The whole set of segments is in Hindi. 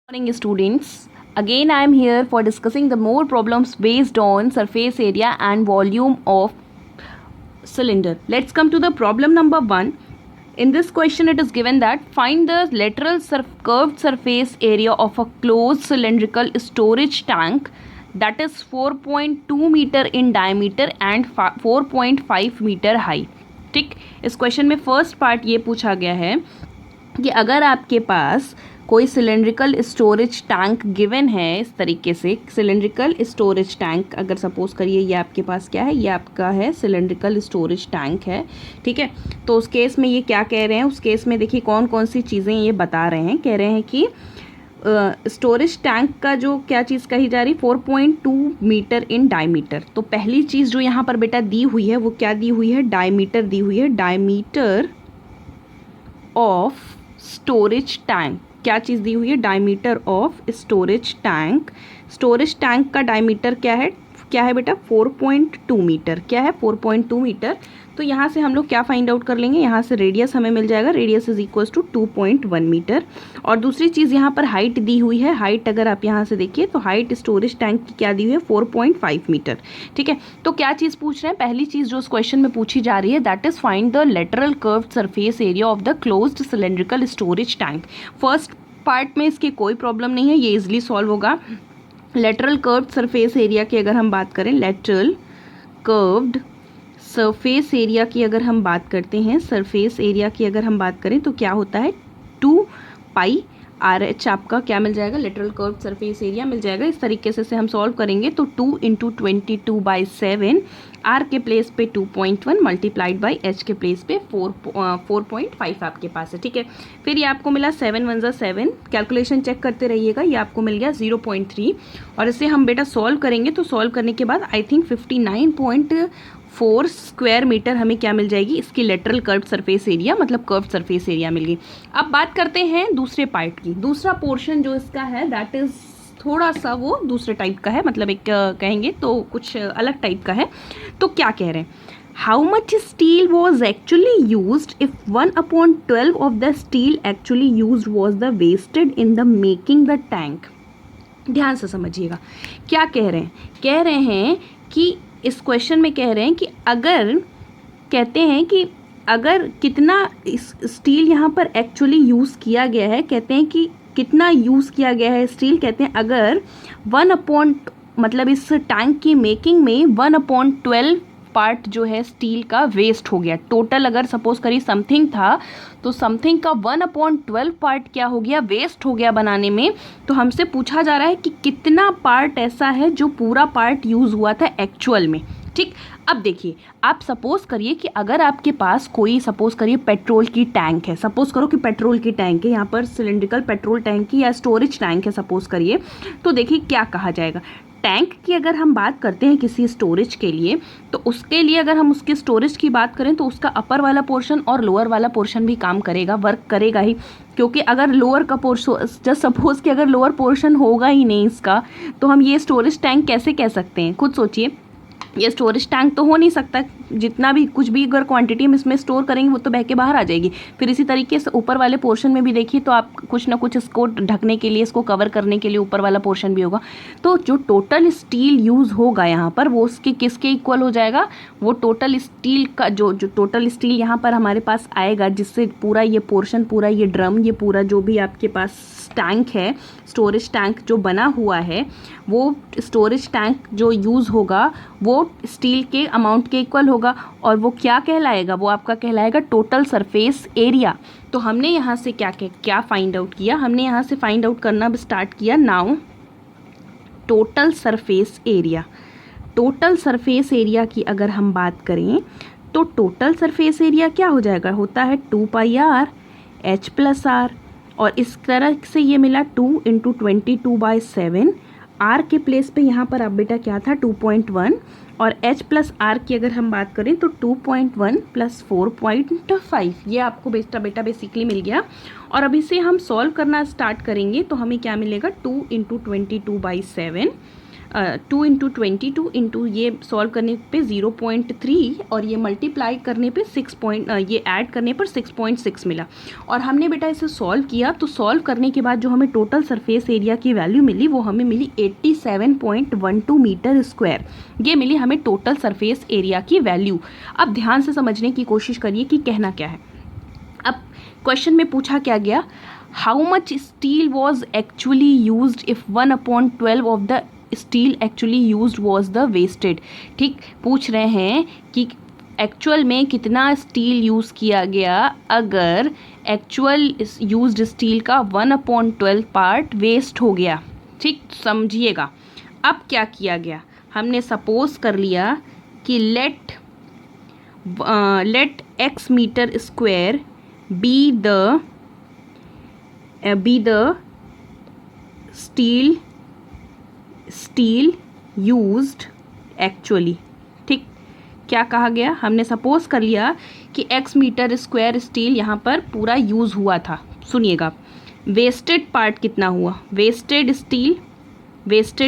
Morning students, again I am here for discussing the more problems based on surface area and volume of cylinder. Let's come to the problem number 1. In this question it is given that find the lateral curved surface area of a closed cylindrical storage tank that is 4.2 meter in diameter and 4.5 meter high. ठीक, इस क्वेश्चन में फर्स्ट पार्ट ये पूछा गया है कि अगर आपके पास कोई सिलेंड्रिकल स्टोरेज टैंक गिवन है, इस तरीके से सिलेंड्रिकल स्टोरेज टैंक अगर सपोज करिए ये आपके पास क्या है, ये आपका है सिलेंड्रिकल स्टोरेज टैंक है, ठीक है। तो उस केस में ये क्या कह रहे हैं, उस केस में देखिए कौन कौन सी चीज़ें ये बता रहे हैं। कह रहे हैं कि स्टोरेज टैंक का जो क्या चीज़ कही जा रही, 4.2 मीटर इन डायमीटर। तो पहली चीज़ जो यहाँ पर बेटा दी हुई है वो क्या दी हुई है, डायमीटर दी हुई है, डायमीटर ऑफ स्टोरेज टैंक। क्या चीज़ दी हुई है, diameter of storage tank. Storage tank का डायमीटर क्या है बेटा, 4.2 मीटर। क्या है, 4.2 मीटर। तो यहाँ से हम लोग क्या फाइंड आउट कर लेंगे, यहाँ से रेडियस हमें मिल जाएगा, radius is equals to 2.1 metre. और दूसरी चीज़ यहाँ पर हाइट दी हुई है, हाइट अगर आप यहाँ से देखिए तो हाइट स्टोरेज टैंक की क्या दी हुई है, 4.5 मीटर, ठीक है। तो क्या चीज़ पूछ रहे हैं, पहली चीज़ जो इस क्वेश्चन में पूछी जा रही है that is find the lateral curved surface area of the closed cylindrical storage tank. First part में इसकी कोई प्रॉब्लम नहीं है, ये इजिली सॉल्व होगा। लेटरल कर्व्ड सरफेस एरिया की अगर हम बात करें, लेटरल कर्व्ड सरफेस एरिया की अगर हम बात करते हैं, सरफेस एरिया की अगर हम बात करें तो क्या होता है, 2 पाई आर एच आपका क्या मिल जाएगा, लेटरल कर्व्ड सरफेस एरिया मिल जाएगा। इस तरीके से हम सॉल्व करेंगे तो 2 इंटू 22/7, आर के प्लेस पे 2.1 मल्टीप्लाइड बाई एच के प्लेस पे 4.5 आपके पास है, ठीक है। फिर ये आपको मिला 7 1 7, कैलकुलेशन चेक करते रहिएगा, ये आपको मिल गया 0.3। और इसे हम बेटा सॉल्व करेंगे तो सॉल्व करने के बाद आई थिंक 59.4 स्क्वायर मीटर हमें क्या मिल जाएगी, इसकी लेटरल कर्व्ड सरफेस एरिया, मतलब कर्व्ड सरफेस एरिया मिल गई। अब बात करते हैं दूसरे पार्ट की। दूसरा पोर्शन जो इसका है दैट इज थोड़ा सा वो दूसरे टाइप का है, मतलब एक कहेंगे तो कुछ अलग टाइप का है। तो क्या कह रहे हैं, how much steel was actually used if 1/12 of the steel actually used was the wasted in the making the tank. ध्यान से समझिएगा क्या कह रहे हैं। कह रहे हैं कि इस क्वेश्चन में कह रहे हैं कि अगर कहते हैं कि अगर कितना स्टील यहाँ पर एक्चुअली यूज़ किया गया है, कहते हैं कि कितना यूज़ किया गया है स्टील, कहते हैं अगर 1 मतलब इस टैंक की मेकिंग में 1/12 पार्ट जो है स्टील का वेस्ट हो गया। टोटल अगर सपोज करिए समथिंग था तो समथिंग का 1/12 पार्ट क्या हो गया, वेस्ट हो गया बनाने में। तो हमसे पूछा जा रहा है कि कितना पार्ट ऐसा है जो पूरा पार्ट यूज़ हुआ था एक्चुअल में, ठीक। अब देखिए, आप सपोज करिए कि अगर आपके पास कोई सपोज करिए पेट्रोल की टैंक है, सपोज करो कि पेट्रोल की टैंक है, यहाँ पर सिलेंड्रिकल पेट्रोल टैंक की या स्टोरेज टैंक है सपोज करिए। तो देखिए क्या कहा जाएगा, टैंक की अगर हम बात करते हैं किसी स्टोरेज के लिए, तो उसके लिए अगर हम उसके स्टोरेज की बात करें तो उसका अपर वाला पोर्शन और लोअर वाला पोर्शन भी काम करेगा, वर्क करेगा ही। क्योंकि अगर लोअर का पोर्शन, जस्ट सपोज कि अगर लोअर पोर्शन होगा ही नहीं इसका, तो हम ये स्टोरेज टैंक कैसे कह सकते हैं, खुद सोचिए। ये स्टोरेज टैंक तो हो नहीं सकता, जितना भी कुछ भी अगर क्वांटिटी हम इसमें स्टोर करेंगे वो तो बह के बाहर आ जाएगी। फिर इसी तरीके से ऊपर वाले पोर्शन में भी देखिए तो आप कुछ ना कुछ इसको ढकने के लिए, इसको कवर करने के लिए ऊपर वाला पोर्शन भी होगा। तो जो टोटल स्टील यूज़ होगा यहाँ पर वो उसके किसके इक्वल हो जाएगा, वो टोटल स्टील का जो टोटल स्टील यहाँ पर हमारे पास आएगा, जिससे पूरा ये पोर्शन, पूरा ये ड्रम, ये पूरा जो भी आपके पास टैंक है, स्टोरेज टैंक जो बना हुआ है, वो स्टोरेज टैंक जो यूज़ होगा वो स्टील के अमाउंट के इक्वल होगा। और वो क्या कहलाएगा, वो आपका कहलाएगा टोटल सरफेस एरिया। तो हमने यहाँ से क्या फाइंड आउट किया, हमने यहाँ से फाइंड आउट करना स्टार्ट किया now total surface area. Total surface area की अगर हम बात करें तो टोटल सरफेस एरिया क्या हो जाएगा, होता है 2 पाई आर एच प्लस आर। और इस तरह से ये मिला 2 इंटू 22/7, आर के प्लेस पे यहाँ पर अब बेटा क्या था 2.1, और एच प्लस आर की अगर हम बात करें तो 2.1 प्लस 4.5, ये आपको बेटा बेसिकली मिल गया। और अभी से हम सॉल्व करना स्टार्ट करेंगे तो हमें क्या मिलेगा, 2 इंटू 22/7 2 इंटू 22 इंटू ये सॉल्व करने पे 0.3 और ये मल्टीप्लाई करने पे 6 ये ऐड करने पर 6.6 मिला। और हमने बेटा इसे सॉल्व किया, तो सॉल्व करने के बाद जो हमें टोटल सरफेस एरिया की वैल्यू मिली वो हमें मिली 87.12 मीटर स्क्वायर। ये मिली हमें टोटल सरफेस एरिया की वैल्यू। अब ध्यान से समझने की कोशिश करिए कि कहना क्या है। अब क्वेश्चन में पूछा क्या गया, how much steel was actually used if 1/12 of the steel actually used was the wasted. ठीक, पूछ रहे हैं कि एक्चुअल में कितना स्टील यूज़ किया गया अगर एक्चुअल यूज्ड स्टील का 1/12 पार्ट वेस्ट हो गया। ठीक, समझिएगा। अब क्या किया गया, हमने सपोज कर लिया कि let x metre square be the steel used actually। ठीक, क्या कहा गया, हमने सपोज कर लिया कि x मीटर स्क्वायर स्टील यहाँ पर पूरा यूज़ हुआ था। सुनिएगा, वेस्टेड पार्ट कितना हुआ, वेस्टेड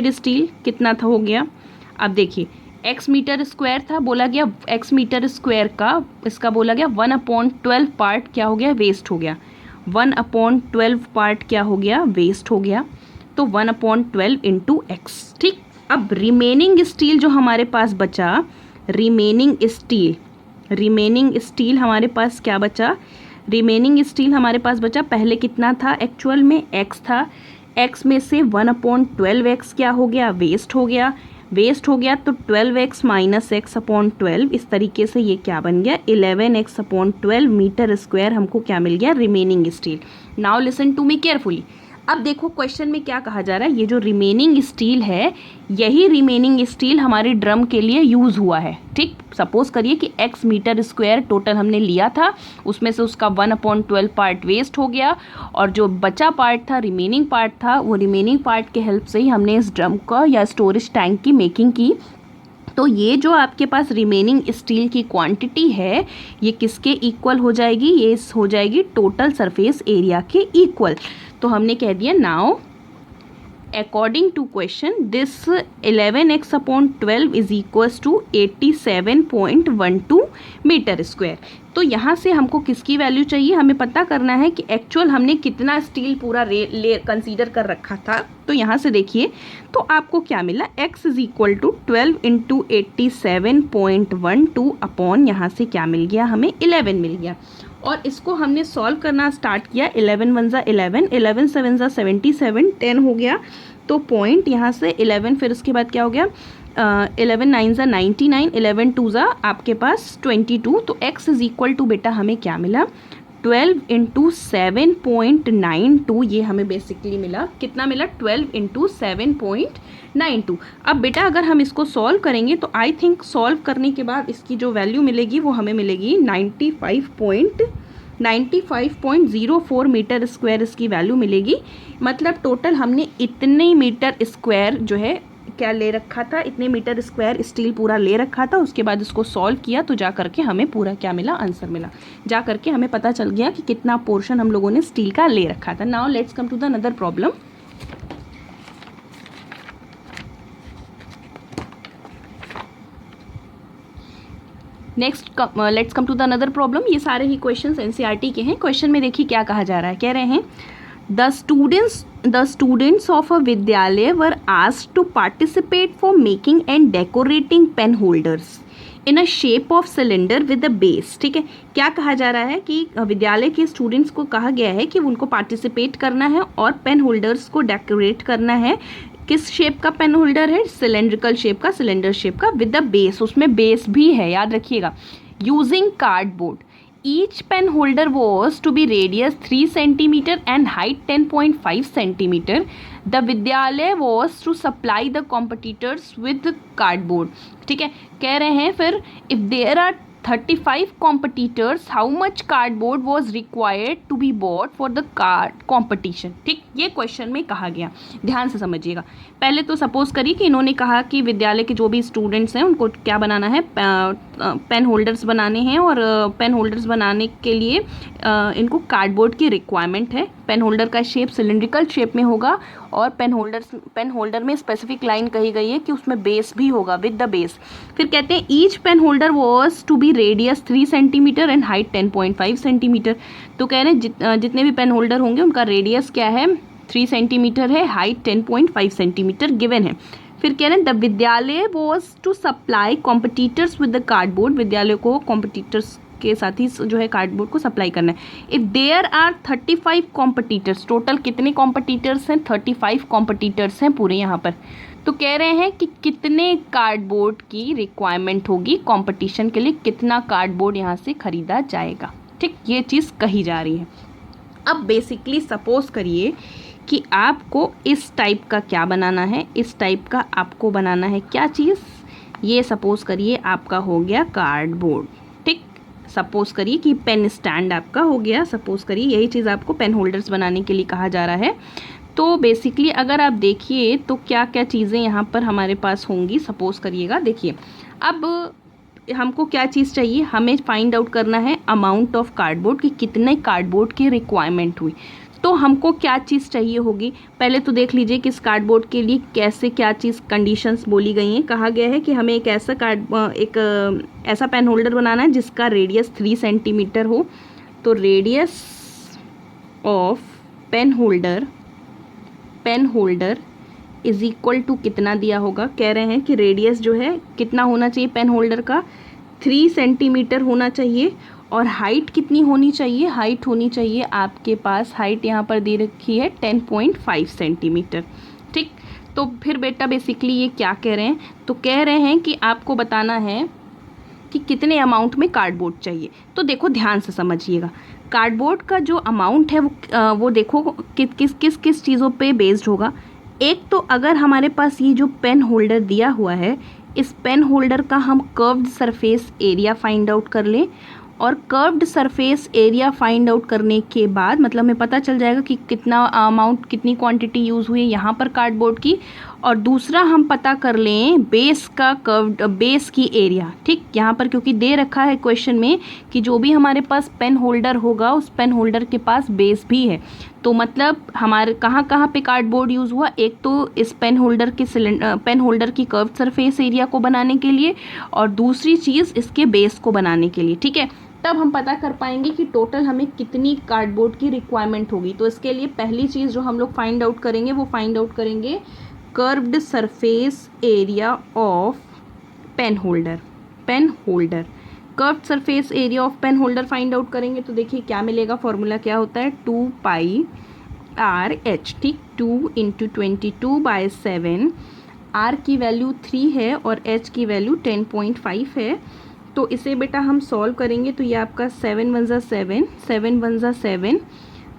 स्टील कितना था हो गया। अब देखिए x मीटर स्क्वायर था, बोला गया x मीटर स्क्वायर का इसका बोला गया 1/12 पार्ट क्या हो गया, वेस्ट हो गया। 1/12 पार्ट क्या हो गया, वेस्ट हो गया। तो 1/12 इंटू एक्स। ठीक, अब रिमेनिंग स्टील जो हमारे पास बचा, रिमेनिंग स्टील हमारे पास क्या बचा, रिमेनिंग स्टील हमारे पास बचा, पहले कितना था एक्चुअल में x था, x में से 1/12 x क्या हो गया, वेस्ट हो गया। तो 12x माइनस x/12, इस तरीके से ये क्या बन गया, 11x/12 मीटर स्क्वायर हमको क्या मिल गया, remaining steel. Now listen to me carefully. अब देखो क्वेश्चन में क्या कहा जा रहा है, ये जो रिमेनिंग स्टील है, यही रिमेनिंग स्टील हमारे ड्रम के लिए यूज़ हुआ है। ठीक, सपोज करिए कि x मीटर स्क्वायर टोटल हमने लिया था, उसमें से उसका 1/12 पार्ट वेस्ट हो गया और जो बचा पार्ट था, रिमेनिंग पार्ट था, वो रिमेनिंग पार्ट के हेल्प से ही हमने इस ड्रम का या स्टोरेज टैंक की मेकिंग की। तो ये जो आपके पास रिमेनिंग स्टील की क्वांटिटी है, ये किसके इक्वल हो जाएगी, ये हो जाएगी टोटल सरफेस एरिया के इक्वल। तो हमने कह दिया now according to question this 11x/12 is equals to 87.12 metre square. तो यहाँ से हमको किसकी वैल्यू चाहिए, हमें पता करना है कि एक्चुअल हमने कितना स्टील पूरा कंसीडर कर रखा था। तो यहाँ से देखिए, तो आपको क्या मिला, x is equal to 12 into 87.12 upon यहाँ से क्या मिल गया, हमें 11 मिल गया। और इसको हमने सॉल्व करना स्टार्ट किया, 11 1 ज़ा 11, 11 7 ज़ा 77, 10 हो गया। तो पॉइंट यहाँ से 11, फिर उसके बाद क्या हो गया, 11 9 ज़ा 99, 11 2 ज़ा आपके पास 22। तो x इज इक्वल टू बेटा हमें क्या मिला, 12 इंटू 7.92, ये हमें बेसिकली मिला, कितना मिला, 12 इंटू 7.92। अब बेटा अगर हम इसको सॉल्व करेंगे तो आई थिंक सॉल्व करने के बाद इसकी जो वैल्यू मिलेगी वो हमें मिलेगी 95.04 मीटर स्क्वायर इसकी वैल्यू मिलेगी। मतलब टोटल हमने इतने मीटर स्क्वायर जो है क्या ले रखा था, इतने मीटर स्क्वायर स्टील पूरा ले रखा था। उसके बाद इसको सॉल्व किया तो जा करके हमें पूरा क्या मिला, आंसर मिला। जा करके हमें पता चल गया कि कितना पोर्शन हम लोगों ने स्टील का ले रखा था। Now let's come to the another problem. Next let's come to the another problem. ये सारे ही क्वेश्चंस एनसीईआरटी के हैं। क्वेश्चन में देखिए क्या कहा जा रहा है, कह रहे हैं The students of a विद्यालय were asked to participate for making and decorating pen holders in a shape of cylinder with a base। ठीक है, क्या कहा जा रहा है कि विद्यालय के स्टूडेंट्स को कहा गया है कि उनको पार्टिसिपेट करना है और पेन होल्डर्स को डेकोरेट करना है। किस शेप का पेन होल्डर है, सिलेंड्रिकल शेप का, सिलेंडर शेप का, विद द बेस, उसमें बेस भी है, याद रखिएगा। Using cardboard, each pen holder was to be radius 3 cm and height 10.5 cm. The विद्यालय was to supply the competitors with cardboard। ठीक है, कह रहे हैं फिर if there are 35 competitors, how much cardboard was required to be bought for the card competition? ठीक, ये क्वेश्चन में कहा गया, ध्यान से समझिएगा। पहले तो सपोज करिए कि इन्होंने कहा कि विद्यालय के जो भी स्टूडेंट्स हैं उनको क्या बनाना है, पेन होल्डर्स बनाने हैं, और पेन होल्डर्स बनाने के लिए इनको कार्डबोर्ड की रिक्वायरमेंट है। पेन होल्डर का शेप सिलिंड्रिकल शेप में होगा, और पेन होल्डर में स्पेसिफिक लाइन कही गई है कि उसमें बेस भी होगा, विद द बेस। फिर कहते हैं each pen holder was to be radius 3 centimetre and height 10.5 centimetre. तो कह रहे हैं जितने भी पेन होल्डर होंगे उनका रेडियस क्या है, 3 सेंटीमीटर है, हाइट 10.5 सेंटीमीटर गिवन है। फिर कह रहे हैं the Vidyalaya was to supply competitors with the cardboard, विद्यालय को कॉम्पिटिटर्स के साथ ही जो है कार्डबोर्ड को सप्लाई करना है। If there are 35 competitors, total कितने कॉम्पिटिटर्स हैं, 35 कॉम्पिटिटर्स हैं पूरे यहाँ पर। तो कह रहे हैं कि कितने कार्डबोर्ड की रिक्वायरमेंट होगी कंपटीशन के लिए, कितना कार्डबोर्ड यहाँ से खरीदा जाएगा। ठीक, ये चीज़ कही जा रही है। अब बेसिकली सपोज करिए कि आपको इस टाइप का क्या बनाना है, इस टाइप का आपको बनाना है क्या चीज़, ये सपोज करिए आपका हो गया कार्डबोर्ड। ठीक, सपोज करिए कि पेन स्टैंड आपका हो गया, सपोज करिए यही चीज़ आपको पेन होल्डर्स बनाने के लिए कहा जा रहा है। तो बेसिकली अगर आप देखिए तो क्या क्या चीज़ें यहाँ पर हमारे पास होंगी, सपोज करिएगा। देखिए अब हमको क्या चीज़ चाहिए, हमें फाइंड आउट करना है अमाउंट ऑफ कार्डबोर्ड कि कितने कार्डबोर्ड की रिक्वायरमेंट हुई। तो हमको क्या चीज़ चाहिए होगी, पहले तो देख लीजिए कि इस कार्डबोर्ड के लिए कैसे क्या चीज़ कंडीशंस बोली गई हैं। कहा गया है कि हमें एक ऐसा पेन होल्डर बनाना है जिसका रेडियस 3 सेंटीमीटर हो। तो radius of pen holder is equal to कितना दिया होगा, कह रहे हैं कि रेडियस जो है कितना होना चाहिए पेन होल्डर का, 3 सेंटीमीटर होना चाहिए। और हाइट कितनी होनी चाहिए, हाइट होनी चाहिए आपके पास, हाइट यहाँ पर दे रखी है 10.5 सेंटीमीटर। ठीक, तो फिर बेटा बेसिकली ये क्या कह रहे हैं, तो कह रहे हैं कि आपको बताना है कि कितने अमाउंट में कार्डबोर्ड चाहिए। तो देखो ध्यान से समझिएगा, कार्डबोर्ड का जो अमाउंट है वो देखो किस चीज़ों पे बेस्ड होगा। एक तो अगर हमारे पास ये जो पेन होल्डर दिया हुआ है, इस पेन होल्डर का हम curved surface area find out कर लें, और curved surface area find out करने के बाद मतलब हमें पता चल जाएगा कि कितना अमाउंट, कितनी क्वांटिटी यूज़ हुई है यहाँ पर कार्डबोर्ड की। और दूसरा हम पता कर लें बेस का कर्व्ड बेस की एरिया। ठीक, यहाँ पर क्योंकि दे रखा है क्वेश्चन में कि जो भी हमारे पास पेन होल्डर होगा उस पेन होल्डर के पास बेस भी है। तो मतलब हमारे कहाँ कहाँ पे कार्डबोर्ड यूज़ हुआ, एक तो इस पेन होल्डर की कर्व्ड सरफेस एरिया को बनाने के लिए, और दूसरी चीज़ इसके बेस को बनाने के लिए। ठीक है, तब हम पता कर पाएंगे कि टोटल हमें कितनी कार्डबोर्ड की रिक्वायरमेंट होगी। तो इसके लिए पहली चीज़ जो हम लोग फाइंड आउट करेंगे वो फाइंड आउट करेंगे curved surface area of pen holder. Curved surface area of pen holder find out करेंगे तो देखिए क्या मिलेगा, फॉर्मूला क्या होता है, 2πRh। ठीक, 2 × 22/7, R की वैल्यू 3 है और H की वैल्यू 10.5 है। तो इसे बेटा हम सॉल्व करेंगे तो ये आपका 7 × 1 = 7, 7 × 1 = 7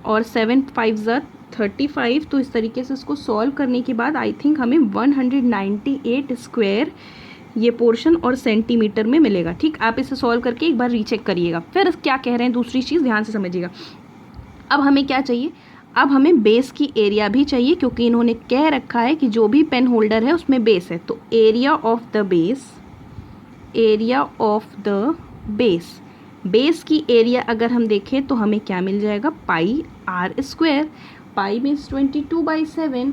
और 7 × 5 = 35। तो इस तरीके से इसको सॉल्व करने के बाद आई थिंक हमें 198 स्क्वायर ये पोर्शन और सेंटीमीटर में मिलेगा। ठीक, आप इसे सॉल्व करके एक बार रीचेक करिएगा। फिर क्या कह रहे हैं, दूसरी चीज़ ध्यान से समझिएगा। अब हमें क्या चाहिए, अब हमें बेस की एरिया भी चाहिए, क्योंकि इन्होंने कह रखा है कि जो भी पेन होल्डर है उसमें बेस है। तो एरिया ऑफ द बेस की एरिया अगर हम देखें तो हमें क्या मिल जाएगा, πr²। पाई मीन्स 22/7।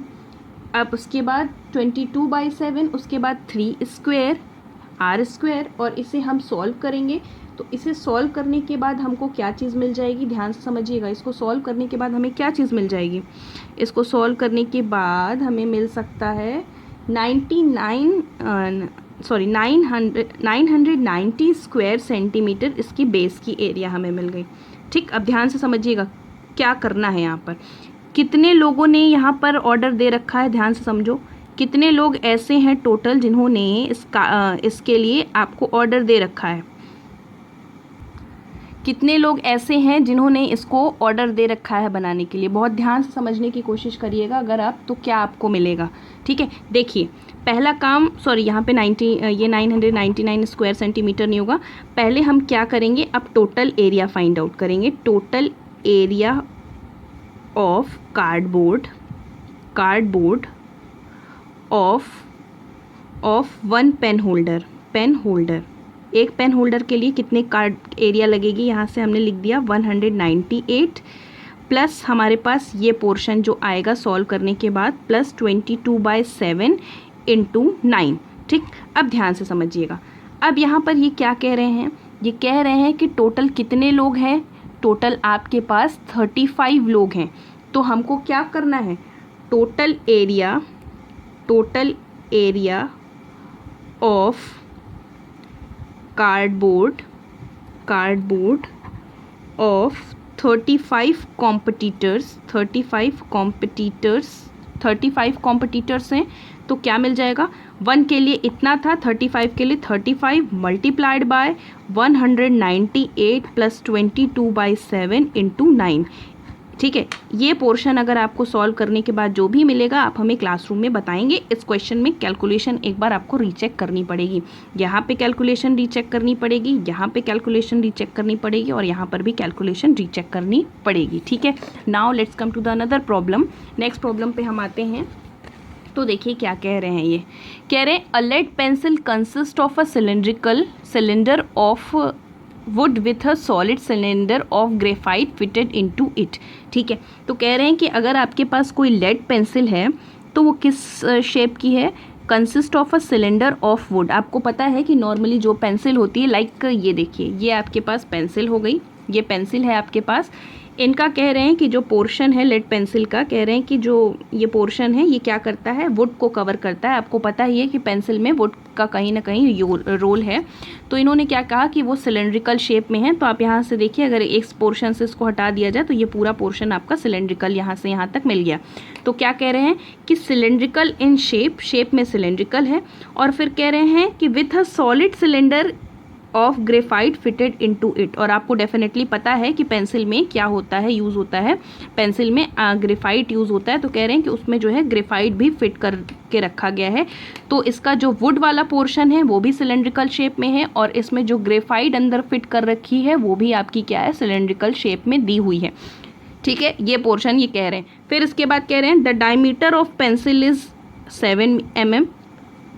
अब उसके बाद 22/7, उसके बाद 3 स्क्वायर r², और इसे हम सॉल्व करेंगे। तो इसे सॉल्व करने के बाद हमको क्या चीज़ मिल जाएगी, ध्यान से समझिएगा। इसको सॉल्व करने के बाद हमें क्या चीज़ मिल जाएगी, इसको सॉल्व करने के बाद हमें मिल सकता है 990 स्क्वायर सेंटीमीटर इसकी बेस की एरिया हमें मिल गई। ठीक, अब ध्यान से समझिएगा क्या करना है। यहाँ पर कितने लोगों ने यहाँ पर ऑर्डर दे रखा है, ध्यान से समझो। कितने लोग ऐसे हैं टोटल जिन्होंने इसके लिए आपको ऑर्डर दे रखा है, कितने लोग ऐसे हैं जिन्होंने इसको ऑर्डर दे रखा है बनाने के लिए। बहुत ध्यान से समझने की कोशिश करिएगा अगर आप, तो क्या आपको मिलेगा। ठीक है, देखिए पहला काम, सॉरी यहाँ पे 999 स्क्वायर सेंटीमीटर नहीं होगा। पहले हम क्या करेंगे, अब टोटल एरिया फाइंड आउट करेंगे। Total area of cardboard of one pen holder. एक पेन होल्डर के लिए कितने कार्ड एरिया लगेगी, यहाँ से हमने लिख दिया 198 प्लस हमारे पास ये पोर्शन जो आएगा सॉल्व करने के बाद प्लस 22/7 इंटू 9। ठीक, अब ध्यान से समझिएगा। अब यहाँ पर ये क्या कह रहे हैं, ये कह रहे हैं कि टोटल कितने लोग हैं, टोटल आपके पास 35 लोग हैं। तो हमको क्या करना है, total area of cardboard of 35 competitors हैं। तो क्या मिल जाएगा, 1 के लिए इतना था, 35 के लिए 35 मल्टीप्लाइड बाय 198 प्लस 22/7 इंटू 9। ठीक है, ये पोर्शन अगर आपको सॉल्व करने के बाद जो भी मिलेगा आप हमें क्लासरूम में बताएंगे। इस क्वेश्चन में कैलकुलेशन एक बार आपको रीचेक करनी पड़ेगी, यहाँ पे कैलकुलेशन रीचेक करनी पड़ेगी, यहाँ पे कैलकुलेशन रीचेक करनी पड़ेगी और यहाँ पर भी कैलकुलेशन रीचेक करनी पड़ेगी। ठीक है, now let's come to the another problem. Next problem पे हम आते हैं। तो देखिए क्या कह रहे हैं, ये कह रहे हैं a lead pencil consist of a cylinder of wood with a solid cylinder of graphite fitted into it. ठीक है, तो कह रहे हैं कि अगर आपके पास कोई लेड पेंसिल है तो वो किस शेप की है, consist of a cylinder of would. आपको पता है कि नॉर्मली जो पेंसिल होती है, लाइक ये देखिए, ये आपके पास पेंसिल हो गई, ये पेंसिल है आपके पास। इनका कह रहे हैं कि जो पोर्शन है लेड पेंसिल का, कह रहे हैं कि जो ये पोर्शन है ये क्या करता है, वुड को कवर करता है। आपको पता ही है कि पेंसिल में वुड का कहीं ना कहीं रोल है। तो इन्होंने क्या कहा कि वो सिलेंड्रिकल शेप में है। तो आप यहाँ से देखिए, अगर एक पोर्शन से इसको हटा दिया जाए तो ये पूरा पोर्शन आपका सिलेंड्रिकल यहाँ से यहाँ तक मिल गया। तो क्या कह रहे हैं कि सिलेंड्रिकल इन शेप में सिलेंड्रिकल है। और फिर कह रहे हैं कि with a solid cylinder of graphite fitted into it. और आपको डेफिनेटली पता है कि पेंसिल में क्या होता है, यूज़ होता है, पेंसिल में ग्रेफाइट यूज़ होता है। तो कह रहे हैं कि उसमें जो है ग्रेफाइट भी फिट करके रखा गया है। तो इसका जो वुड वाला पोर्शन है वो भी सिलेंड्रिकल शेप में है और इसमें जो ग्रेफाइट अंदर फिट कर रखी है वो भी आपकी क्या है, सिलेंड्रिकल शेप में दी हुई है। ठीक है, ये पोर्शन ये कह रहे हैं। फिर इसके बाद कह रहे हैं the diameter of pencil is 7 mm।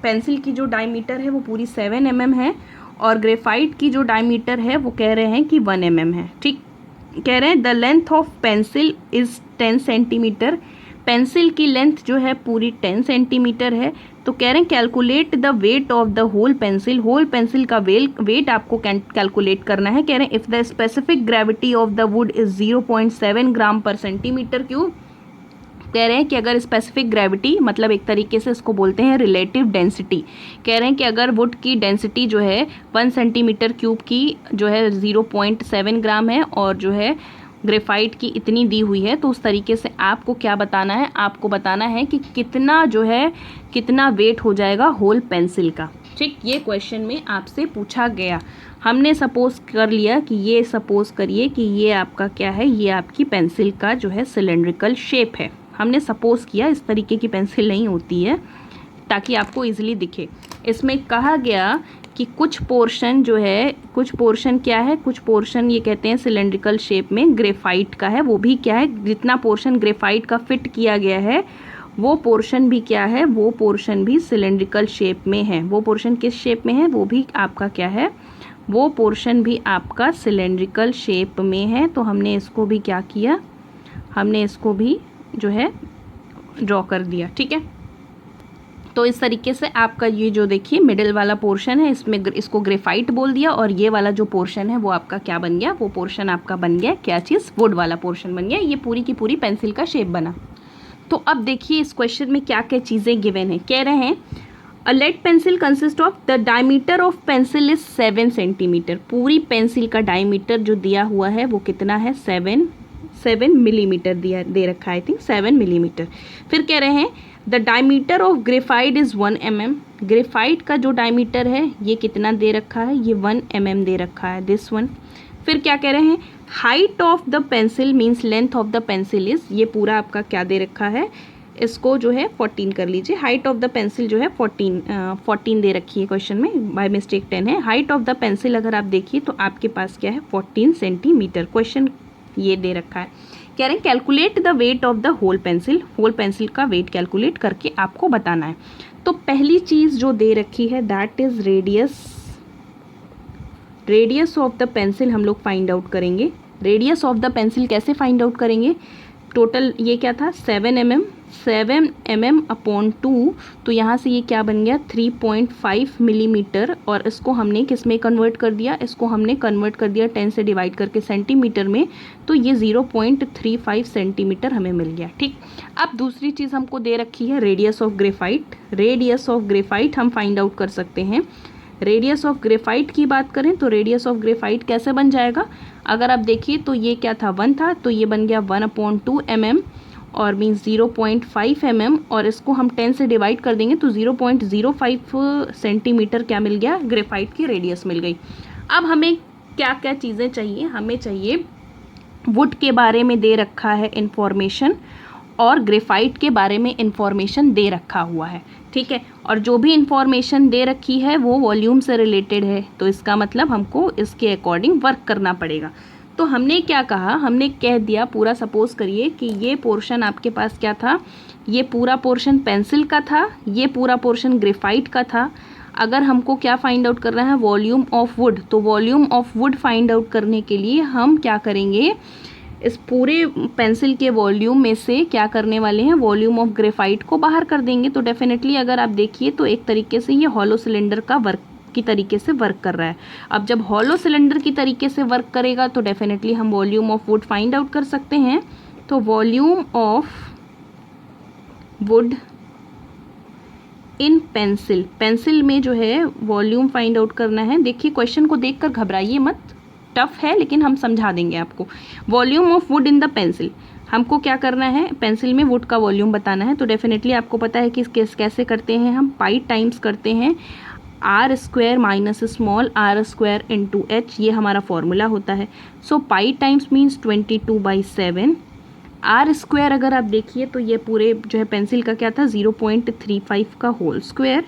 Pencil की जो डायमीटर है वो पूरी 7 mm है और ग्रेफाइट की जो डायमीटर है वो कह रहे हैं कि 1 mm है। ठीक, कह रहे हैं the length of pencil is 10 centimetre. Pencil की लेंथ जो है पूरी 10 सेंटीमीटर है। तो कह रहे हैं calculate the weight of the whole pencil का वेट आपको कैलकुलेट करना है। कह रहे हैं if the specific gravity of the wood is 0.7 gram per centimetre cube. कह रहे हैं कि अगर स्पेसिफिक ग्रेविटी मतलब एक तरीके से इसको बोलते हैं रिलेटिव डेंसिटी। कह रहे हैं कि अगर वुड की डेंसिटी जो है 1 सेंटीमीटर क्यूब की जो है 0.7 ग्राम है और जो है ग्रेफाइट की इतनी दी हुई है, तो उस तरीके से आपको क्या बताना है, आपको बताना है कि कितना जो है कितना वेट हो जाएगा होल पेंसिल का। ठीक, ये क्वेश्चन में आपसे पूछा गया। हमने सपोज कर लिया कि ये, सपोज करिए कि ये आपका क्या है, ये आपकी पेंसिल का जो है सिलेंड्रिकल शेप है। हमने सपोज किया, इस तरीके की पेंसिल नहीं होती है ताकि आपको इजीली दिखे। इसमें कहा गया कि कुछ पोर्शन जो है, कुछ पोर्शन क्या है, कुछ पोर्शन ये कहते हैं सिलेंड्रिकल शेप में ग्रेफाइट का है। वो भी क्या है, जितना पोर्शन ग्रेफाइट का फिट किया गया है वो पोर्शन भी क्या है, वो पोर्शन भी सिलेंड्रिकल शेप में है। वो पोर्शन किस शेप में है, वो भी आपका क्या है, वो पोर्शन भी आपका सिलेंड्रिकल शेप में है। तो हमने इसको भी क्या किया, हमने इसको भी जो है ड्रॉ कर दिया। ठीक है, तो इस तरीके से आपका ये जो देखिए मिडिल वाला पोर्शन है, इसमें इसको ग्रेफाइट बोल दिया और ये वाला जो पोर्शन है वो आपका क्या बन गया, वो पोर्शन आपका बन गया क्या चीज़, वुड वाला पोर्शन बन गया। ये पूरी की पूरी पेंसिल का शेप बना। तो अब देखिए इस क्वेश्चन में क्या क्या चीज़ें गिवन है। कह रहे हैं a lead pencil consist of the diameter of pencil is 7 centimetre. पूरी पेंसिल का डायमीटर जो दिया हुआ है वो कितना है, 7 मिलीमीटर दिया दे रखा है, आई थिंक 7 मिलीमीटर। फिर कह रहे हैं the diameter of graphite is 1 mm। Graphite का जो डायमीटर है ये कितना दे रखा है, ये 1 mm दे रखा है, दिस वन। फिर क्या कह रहे हैं, height of the pencil means length of the pencil is, ये पूरा आपका क्या दे रखा है, इसको जो है 14 कर लीजिए। हाइट ऑफ द पेंसिल जो है 14 दे रखी है क्वेश्चन में, बाय मिस्टेक 10 है। हाइट ऑफ द पेंसिल अगर आप देखिए तो आपके पास क्या है 14 सेंटीमीटर, क्वेश्चन ये दे रखा है। कह रहे हैं calculate the weight of the whole pencil, whole pencil का वेट कैलकुलेट करके आपको बताना है। तो पहली चीज़ जो दे रखी है that is radius of the pencil हम लोग फाइंड आउट करेंगे। रेडियस ऑफ द पेंसिल कैसे फाइंड आउट करेंगे, टोटल ये क्या था 7 mm अपॉन 2, तो यहाँ से ये क्या बन गया 3.5 मिलीमीटर, और इसको हमने किस में कन्वर्ट कर दिया, इसको हमने कन्वर्ट कर दिया 10 से डिवाइड करके सेंटीमीटर में, तो ये 0.35 सेंटीमीटर हमें मिल गया। ठीक, अब दूसरी चीज़ हमको दे रखी है radius of graphite. Radius of graphite हम फाइंड आउट कर सकते हैं। रेडियस ऑफ ग्रेफाइट की बात करें तो रेडियस ऑफ ग्रेफाइट कैसे बन जाएगा, अगर आप देखिए तो ये क्या था 1 था, तो ये बन गया 1/2 mm और मीन्स 0.5 mm, और इसको हम 10 से डिवाइड कर देंगे तो 0.05 सेंटीमीटर क्या मिल गया, ग्रेफाइट की रेडियस मिल गई। अब हमें क्या क्या चीज़ें चाहिए, हमें चाहिए वुड के बारे में दे रखा है इंफॉर्मेशन और ग्रेफाइट के बारे में इंफॉर्मेशन दे रखा हुआ है। ठीक है, और जो भी इंफॉर्मेशन दे रखी है वो वॉल्यूम से रिलेटेड है, तो इसका मतलब हमको इसके अकॉर्डिंग वर्क करना पड़ेगा। तो हमने क्या कहा, हमने कह दिया पूरा, सपोज करिए कि ये पोर्शन आपके पास क्या था, ये पूरा पोर्शन पेंसिल का था, ये पूरा पोर्शन ग्रेफाइट का था। अगर हमको क्या फाइंड आउट करना है, वॉल्यूम ऑफ वुड, तो volume of would find out करने के लिए हम क्या करेंगे, इस पूरे पेंसिल के वॉल्यूम में से क्या करने वाले हैं, वॉल्यूम ऑफ ग्रेफाइट को बाहर कर देंगे। तो डेफिनेटली अगर आप देखिए तो एक तरीके से ये हॉलो सिलेंडर का वर्क की तरीके से वर्क कर रहा है। अब जब हॉलो सिलेंडर की तरीके से वर्क करेगा तो डेफिनेटली हम volume of would find out कर सकते हैं। तो volume of would in pencil, pencil में जो है वॉल्यूम फाइंड आउट करना है। देखिए क्वेश्चन को देखकर घबराइए मत, टफ है लेकिन हम समझा देंगे आपको। Volume of would in the pencil, हमको क्या करना है, पेंसिल में वुड का वॉल्यूम बताना है। तो डेफिनेटली आपको पता है कि कैसे करते हैं, हम पाई टाइम्स करते हैं r² minus small r² into h, ये हमारा फॉर्मूला होता है। सो पाई टाइम्स मीन्स 22/7, r² अगर आप देखिए तो ये पूरे जो है पेंसिल का क्या था 0.35 का होल स्क्वायर,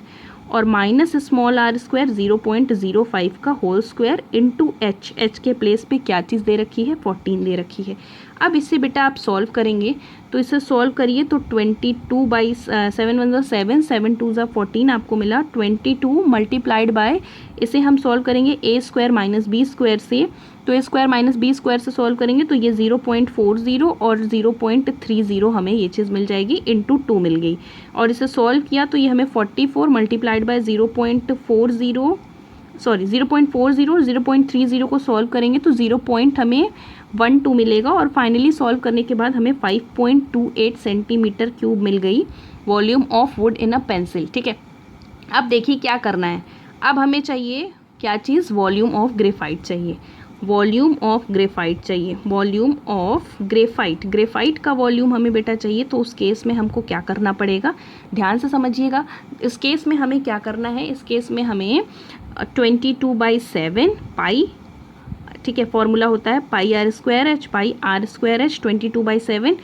और माइनस स्मॉल r² 0.05 का होल स्क्वायर इंटू h के प्लेस पे क्या चीज़ दे रखी है, 14 दे रखी है। अब इससे बेटा आप सॉल्व करेंगे, तो इसे सॉल्व करिए तो 22/7 1 7 7 2 14 आपको मिला। 22 मल्टीप्लाइड बाय, इसे हम सॉल्व करेंगे a² माइनस b² से, तो a² माइनस b² से सॉल्व करेंगे तो ये 0.40 और 0.30 हमें ये चीज़ मिल जाएगी, इंटू 2 मिल गई। और इसे सॉल्व किया तो ये हमें 44 मल्टीप्लाइड बाय 0.40 0.30 को सॉल्व करेंगे तो 0.12 मिलेगा, और फाइनली सॉल्व करने के बाद हमें 5.28 सेंटीमीटर क्यूब मिल गई volume of would in a pencil. ठीक है, अब देखिए क्या करना है, अब हमें चाहिए क्या चीज़, वॉल्यूम ऑफ ग्रेफाइट चाहिए, वॉल्यूम ऑफ ग्रेफाइट चाहिए, वॉल्यूम ऑफ ग्रेफाइट। ग्रेफाइट का वॉल्यूम हमें बेटा चाहिए, तो उस केस में हमको क्या करना पड़ेगा, ध्यान से समझिएगा। इस केस में हमें क्या करना है, इस केस में हमें 22/7 पाई, ठीक है, फॉर्मूला होता है पाई r²h, पाई r²h 22/7।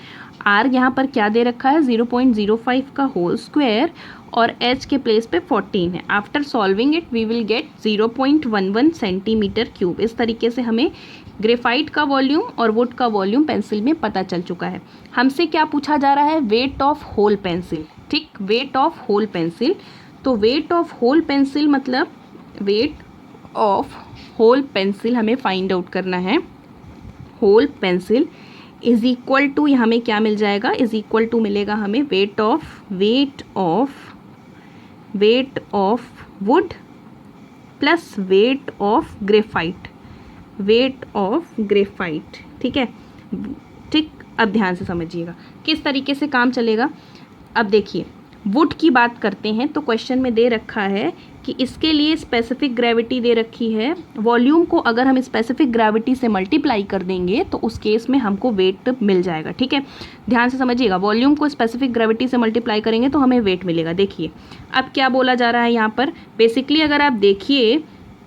r यहाँ पर क्या दे रखा है 0.05 का होल स्क्वायर, और h के प्लेस पे 14 है। After solving it we will get 0.11 centimetre cube. इस तरीके से हमें ग्रेफाइट का वॉल्यूम और वुड का वॉल्यूम पेंसिल में पता चल चुका है। हमसे क्या पूछा जा रहा है, वेट ऑफ होल पेंसिल। ठीक, वेट ऑफ होल पेंसिल, तो वेट ऑफ होल पेंसिल मतलब वेट ऑफ होल पेंसिल हमें फाइंड आउट करना है। Whole pencil is equal to, हमें क्या मिल जाएगा, इज इक्वल टू मिलेगा हमें weight of wood plus weight of graphite, weight of graphite. ठीक है, ठीक, अब ध्यान से समझिएगा किस तरीके से काम चलेगा। अब देखिए वुड की बात करते हैं, तो क्वेश्चन में दे रखा है कि इसके लिए स्पेसिफिक ग्रेविटी दे रखी है। वॉल्यूम को अगर हम स्पेसिफिक ग्रेविटी से मल्टीप्लाई कर देंगे तो उस केस में हमको वेट मिल जाएगा। ठीक है, ध्यान से समझिएगा, वॉल्यूम को स्पेसिफिक ग्रेविटी से मल्टीप्लाई करेंगे तो हमें वेट मिलेगा। देखिए अब क्या बोला जा रहा है यहाँ पर, बेसिकली अगर आप देखिए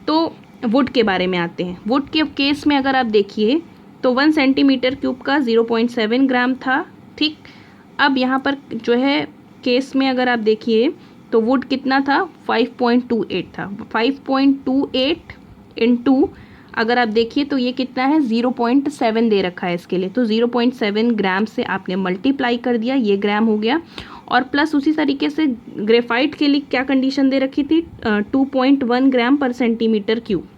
तो वुड के बारे में आते हैं। वुड के केस में अगर आप देखिए तो 1 सेंटीमीटर क्यूब का 0.7 ग्राम था, ठीक। अब यहाँ पर जो है केस में अगर आप देखिए तो वुड कितना था, 5.28 था। 5.28 इंटू अगर आप देखिए तो ये कितना है, 0.7 दे रखा है इसके लिए, तो 0.7 ग्राम से आपने मल्टीप्लाई कर दिया, ये ग्राम हो गया। और प्लस उसी तरीके से ग्रेफाइट के लिए क्या कंडीशन दे रखी थी, 2.1 ग्राम पर सेंटीमीटर क्यूब।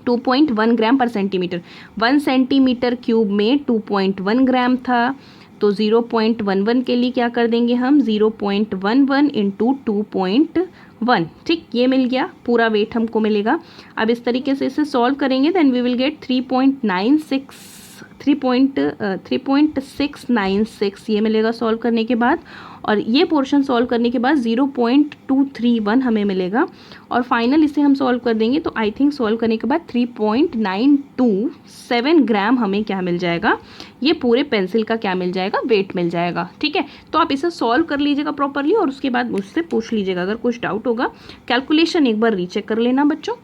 2.1 ग्राम पर सेंटीमीटर, 1 सेंटीमीटर क्यूब में 2.1 ग्राम था, तो 0.11 के लिए क्या कर देंगे हम, 0.11 इंटू 2.1, ठीक, ये मिल गया, पूरा वेट हमको मिलेगा। अब इस तरीके से इसे सॉल्व करेंगे, देन वी विल गेट 3.696 ये मिलेगा सॉल्व करने के बाद। और ये पोर्शन सॉल्व करने के बाद 0.231 हमें मिलेगा। और फाइनल इसे हम सॉल्व कर देंगे तो आई थिंक सॉल्व करने के बाद 3.927 ग्राम हमें क्या मिल जाएगा, ये पूरे पेंसिल का क्या मिल जाएगा, वेट मिल जाएगा, ठीक है। तो आप इसे सॉल्व कर लीजिएगा प्रॉपरली और उसके बाद मुझसे पूछ लीजिएगा अगर कुछ डाउट होगा। कैलकुलेशन एक बार रीचेक कर लेना बच्चों।